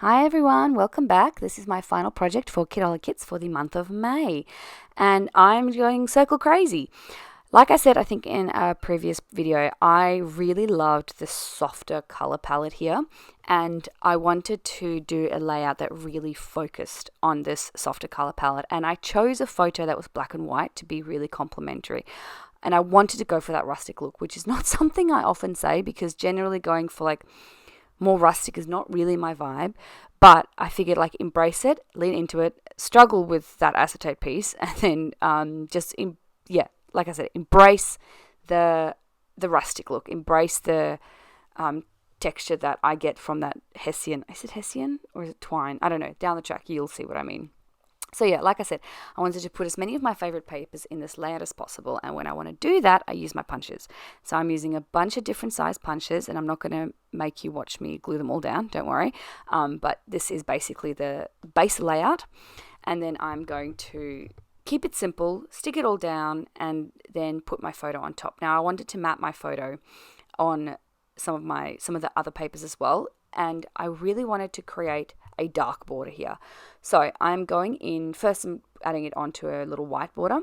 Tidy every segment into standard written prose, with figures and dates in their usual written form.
Hi everyone, welcome back. This is my final project for Kitaholic Kits for the month of May, and I'm going circle crazy. Like I said, I think in a previous video, I really loved the softer color palette here, and I wanted to do a layout that really focused on this softer color palette, and I chose a photo that was black and white to be really complementary. And I wanted to go for that rustic look, which is not something I often say because generally going for like more rustic is not really my vibe, but I figured like embrace it, lean into it, struggle with that acetate piece, and then like I said, embrace the rustic look, embrace the texture that I get from that Hessian. Is it Hessian or is it twine? I don't know. Down the track, you'll see what I mean. So yeah, like I said, I wanted to put as many of my favorite papers in this layout as possible, and when I want to do that, I use my punches. So I'm using a bunch of different size punches, and I'm not going to make you watch me glue them all down, don't worry. But this is basically the base layout, and then I'm going to keep it simple, stick it all down, and then put my photo on top. Now I wanted to map my photo on some of the other papers as well, and I really wanted to create a dark border here. So I'm going in, first I'm adding it onto a little white border,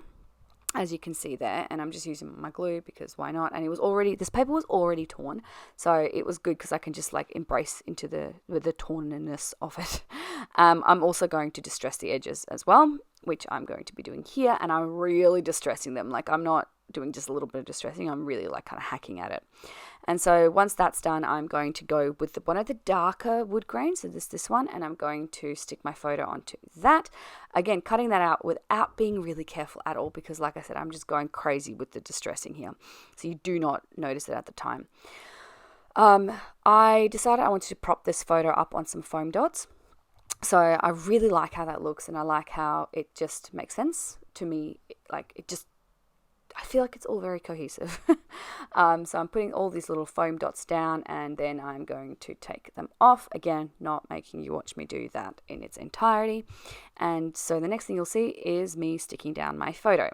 as you can see there, and I'm just using my glue because why not? And this paper was already torn, so it was good because I can just like embrace into the tornness of it. I'm also going to distress the edges as well, which I'm going to be doing here, and I'm really distressing them. Like I'm not doing just a little bit of distressing, I'm really like kind of hacking at it. And so once that's done, I'm going to go with one of the darker wood grains, so this one, and I'm going to stick my photo onto that. Again, cutting that out without being really careful at all because like I said, I'm just going crazy with the distressing here. So you do not notice it at the time. I decided I wanted to prop this photo up on some foam dots. So I really like how that looks, and I like how it just makes sense to me. I feel like it's all very cohesive. So I'm putting all these little foam dots down, and then I'm going to take them off. Again, not making you watch me do that in its entirety. And so the next thing you'll see is me sticking down my photo.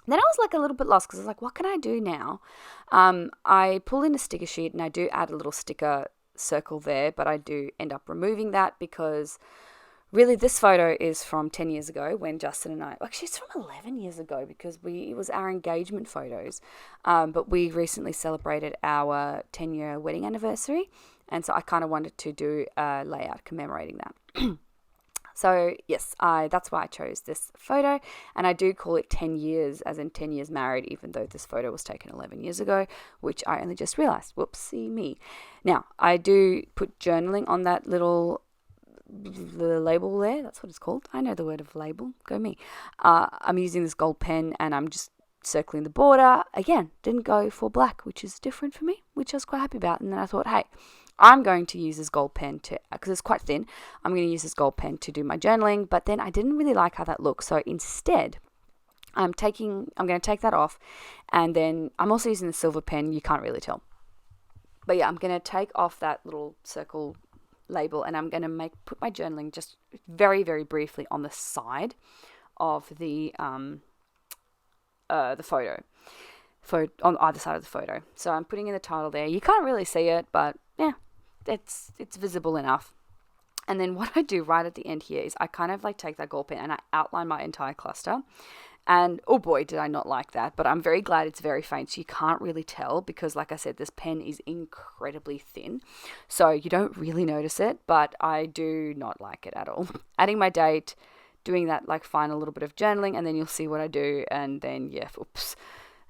Then I was like a little bit lost because I was like, what can I do now? I pull in a sticker sheet and I do add a little sticker circle there, but I do end up removing that because really, this photo is from 10 years ago when Justin and I, actually it's from 11 years ago because it was our engagement photos, but we recently celebrated our 10-year wedding anniversary, and so I kind of wanted to do a layout commemorating that. So yes, that's why I chose this photo, and I do call it 10 years, as in 10 years married, even though this photo was taken 11 years ago, which I only just realized. Whoopsie me. Now, I do put journaling on that little the label there, that's what it's called. I know the word of label, go me. I'm using this gold pen and I'm just circling the border. Again, didn't go for black, which is different for me, which I was quite happy about. And then I thought, hey, I'm going to use this gold pen because it's quite thin, I'm going to use this gold pen to do my journaling, but then I didn't really like how that looked. So instead, I'm going to take that off, and then I'm also using the silver pen, you can't really tell. But yeah, I'm going to take off that little circle label, and I'm going to put my journaling just very, very briefly on the side of the photo, on either side of the photo. So I'm putting in the title there. You can't really see it, but yeah, it's visible enough. And then what I do right at the end here is I kind of like take that gold pen and I outline my entire cluster. And oh boy, did I not like that. But I'm very glad it's very faint, so you can't really tell because, like I said, this pen is incredibly thin. So you don't really notice it, but I do not like it at all. Adding my date, doing that like final little bit of journaling, and then you'll see what I do. And then, yeah, oops.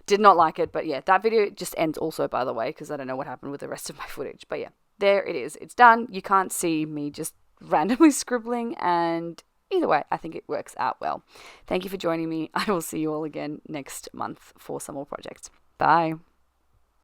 Did not like it, but yeah, that video just ends also, by the way, because I don't know what happened with the rest of my footage. But yeah, there it is. It's done. You can't see me just randomly scribbling, and either way, I think it works out well. Thank you for joining me. I will see you all again next month for some more projects. Bye.